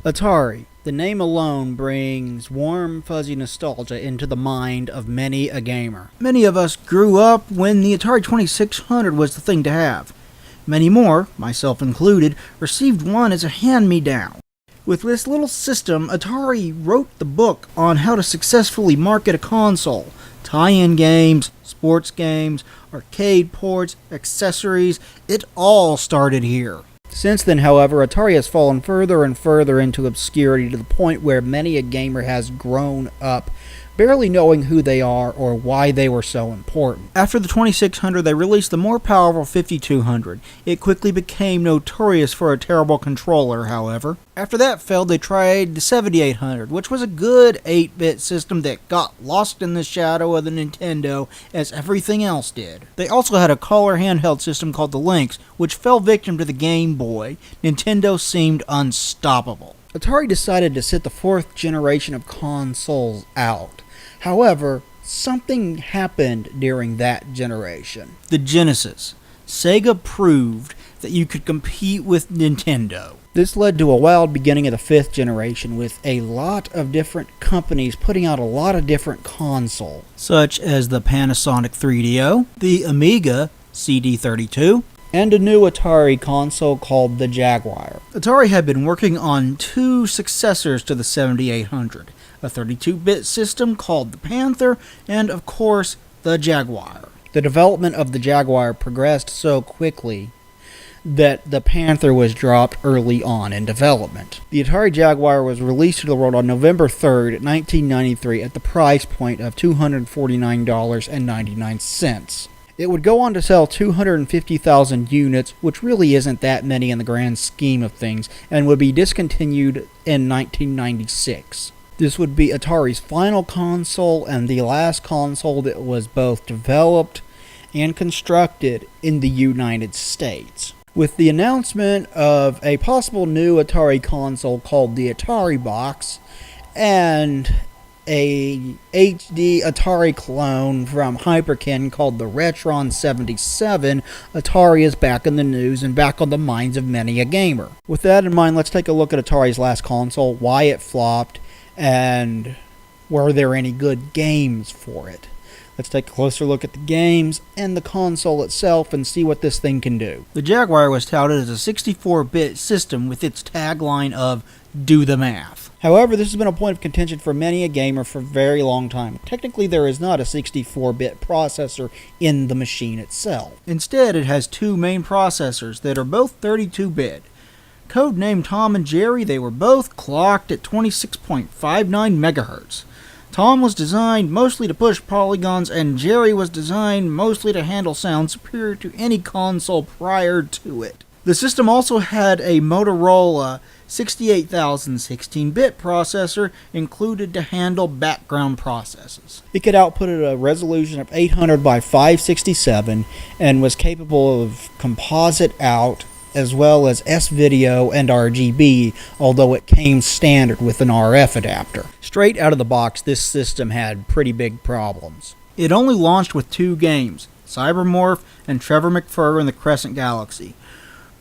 Atari. The name alone brings warm, fuzzy nostalgia into the mind of many a gamer. Many of us grew up when the Atari 2600 was the thing to have. Many more, myself included, received one as a hand-me-down. With this little system, Atari wrote the book on how to successfully market a console. Tie-in games, sports games, arcade ports, accessories, it all started here. Since then, however, Atari has fallen further and further into obscurity to the point where many a gamer has grown up barely knowing who they are or why they were so important. After the 2600, they released the more powerful 5200. It quickly became notorious for a terrible controller, however. After that failed, they tried the 7800, which was a good 8-bit system that got lost in the shadow of the Nintendo as everything else did. They also had a color handheld system called the Lynx, which fell victim to the Game Boy. Nintendo seemed unstoppable. Atari decided to sit the 4th generation of consoles out. However, something happened during that generation. The Genesis. Sega proved that you could compete with Nintendo. This led to a wild beginning of the 5th generation with a lot of different companies putting out a lot of different consoles, such as the Panasonic 3DO, the Amiga CD32, and a new Atari console called the Jaguar. Atari had been working on two successors to the 7800, a 32-bit system called the Panther, and of course, the Jaguar. The development of the Jaguar progressed so quickly that the Panther was dropped early on in development. The Atari Jaguar was released to the world on November 3rd, 1993 at the price point of $249.99. It would go on to sell 250,000 units, which really isn't that many in the grand scheme of things, and would be discontinued in 1996. This would be Atari's final console and the last console that was both developed and constructed in the United States. With the announcement of a possible new Atari console called the Atari Box and a HD Atari clone from Hyperkin called the Retron 77, Atari is back in the news and back on the minds of many a gamer. With that in mind, let's take a look at Atari's last console, why it flopped, and were there any good games for it. Let's take a closer look at the games and the console itself and see what this thing can do. The Jaguar was touted as a 64-bit system with its tagline of "Do the math." However, this has been a point of contention for many a gamer for a very long time. Technically, there is not a 64-bit processor in the machine itself. Instead, it has two main processors that are both 32-bit. Codenamed Tom and Jerry, they were both clocked at 26.59 megahertz. Tom was designed mostly to push polygons, and Jerry was designed mostly to handle sound superior to any console prior to it. The system also had a Motorola 68,000 16-bit processor included to handle background processes. It could output at a resolution of 800 by 567 and was capable of composite out as well as S-Video and RGB, although it came standard with an RF adapter. Straight out of the box, this system had pretty big problems. It only launched with two games, Cybermorph and Trevor McFur in the Crescent Galaxy.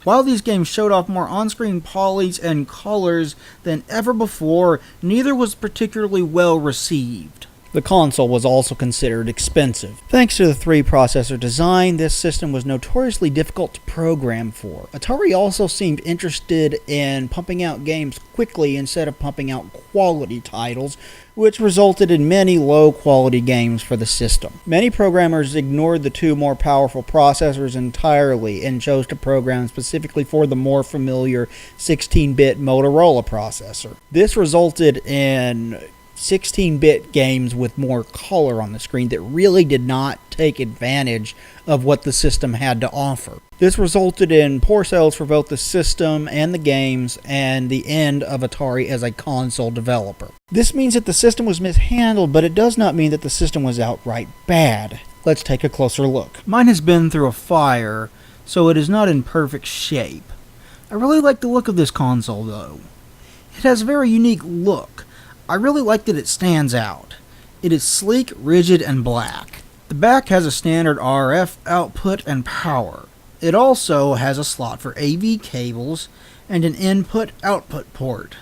While these games showed off more on-screen polys and colors than ever before, neither was particularly well received. The console was also considered expensive. Thanks to the 3-processor design, this system was notoriously difficult to program for. Atari also seemed interested in pumping out games quickly instead of pumping out quality titles, which resulted in many low-quality games for the system. Many programmers ignored the two more powerful processors entirely and chose to program specifically for the more familiar 16-bit Motorola processor. This resulted in 16-bit games with more color on the screen that really did not take advantage of what the system had to offer. This resulted in poor sales for both the system and the games, and the end of Atari as a console developer. This means that the system was mishandled, but it does not mean that the system was outright bad. Let's take a closer look. Mine has been through a fire, so it is not in perfect shape. I really like the look of this console, though. It has a very unique look. I really like that it stands out. It is sleek, rigid, and black. The back has a standard RF output and power. It also has a slot for AV cables and an input-output port.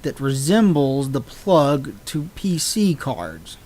that resembles the plug to PC cards.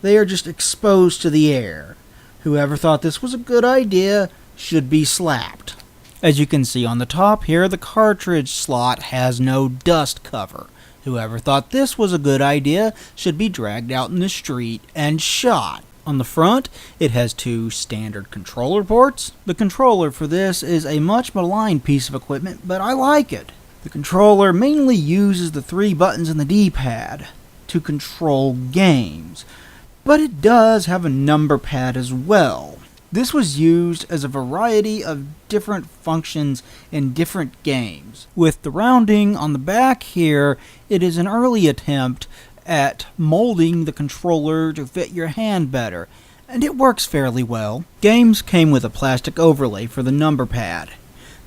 They are just exposed to the air. Whoever thought this was a good idea should be slapped. As you can see on the top here, the cartridge slot has no dust cover. Whoever thought this was a good idea should be dragged out in the street and shot. On the front, it has two standard controller ports. The controller for this is a much maligned piece of equipment, but I like it. The controller mainly uses the 3 buttons in the D-pad to control games, but it does have a number pad as well. This was used as a variety of different functions in different games. With the rounding on the back here, it is an early attempt at molding the controller to fit your hand better, and it works fairly well. Games came with a plastic overlay for the number pad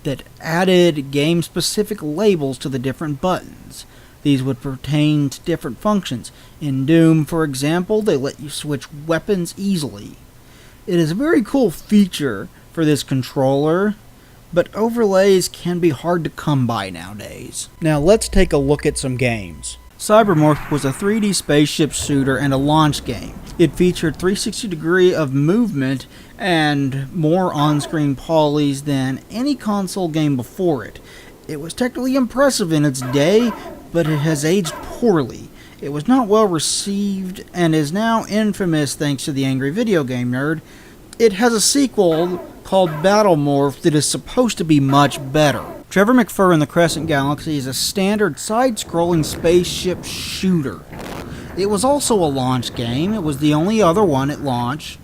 that added game-specific labels to the different buttons. These would pertain to different functions. In Doom, for example, they let you switch weapons easily. It is a very cool feature for this controller, but overlays can be hard to come by nowadays. Now let's take a look at some games. Cybermorph was a 3D spaceship shooter and a launch game. It featured 360 degree of movement and more on-screen polys than any console game before it. It was technically impressive in its day, but it has aged poorly. It was not well received and is now infamous thanks to the angry video game nerd. It has a sequel called Battlemorph that is supposed to be much better. Trevor McFur in the Crescent Galaxy is a standard side-scrolling spaceship shooter. It was also a launch game. It was the only other one at launch.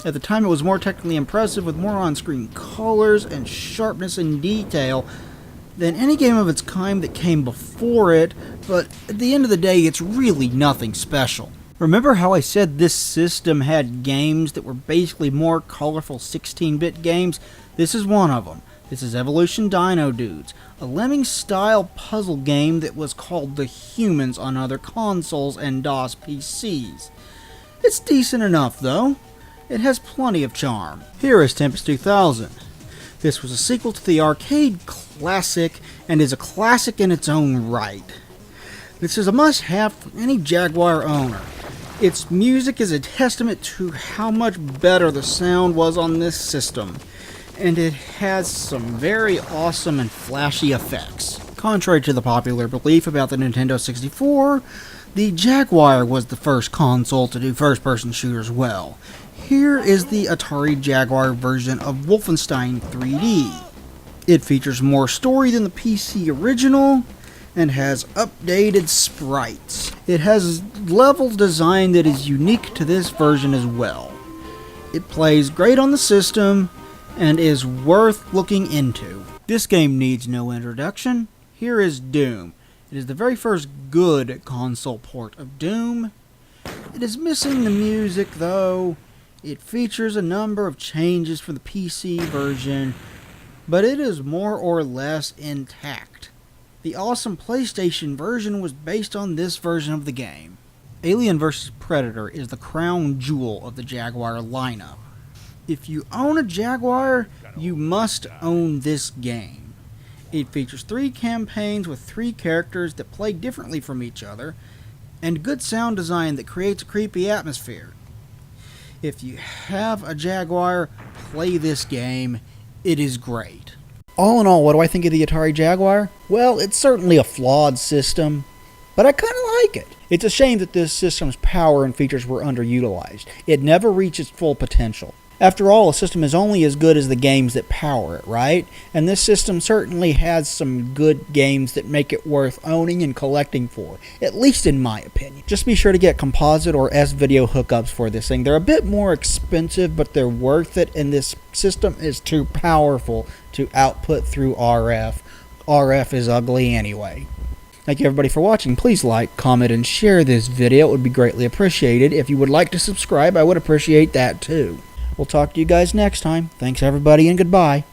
At the time it was more technically impressive with more on-screen colors and sharpness and detail than any game of its kind that came before it, but at the end of the day it's really nothing special. Remember how I said this system had games that were basically more colorful 16-bit games? This is one of them. This is Evolution Dino Dudes, a Lemmings-style puzzle game that was called The Humans on other consoles and DOS PCs. It's decent enough, though. It has plenty of charm. Here is Tempest 2000. This was a sequel to the arcade classic and is a classic in its own right. This is a must-have for any Jaguar owner. Its music is a testament to how much better the sound was on this system, and it has some very awesome and flashy effects. Contrary to the popular belief about the Nintendo 64, the Jaguar was the first console to do first-person shooters well. Here is the Atari Jaguar version of Wolfenstein 3D. It features more story than the PC original, and has updated sprites. It has level design that is unique to this version as well. It plays great on the system, and is worth looking into. This game needs no introduction. Here is Doom. It is the very first good console port of Doom. It is missing the music though. It features a number of changes from the PC version, but it is more or less intact. The awesome PlayStation version was based on this version of the game. Alien vs. Predator is the crown jewel of the Jaguar lineup. If you own a Jaguar, you must own this game. It features 3 campaigns with 3 characters that play differently from each other, and good sound design that creates a creepy atmosphere. If you have a Jaguar, play this game. It is great. All in all, what do I think of the Atari Jaguar? Well, it's certainly a flawed system, but I kind of like it. It's a shame that this system's power and features were underutilized. It never reached its full potential. After all, a system is only as good as the games that power it, right? And this system certainly has some good games that make it worth owning and collecting for, at least in my opinion. Just be sure to get composite or S-video hookups for this thing. They're a bit more expensive, but they're worth it, and this system is too powerful to output through RF. RF is ugly anyway. Thank you everybody for watching. Please like, comment, and share this video. It would be greatly appreciated. If you would like to subscribe, I would appreciate that too. We'll talk to you guys next time. Thanks everybody and goodbye.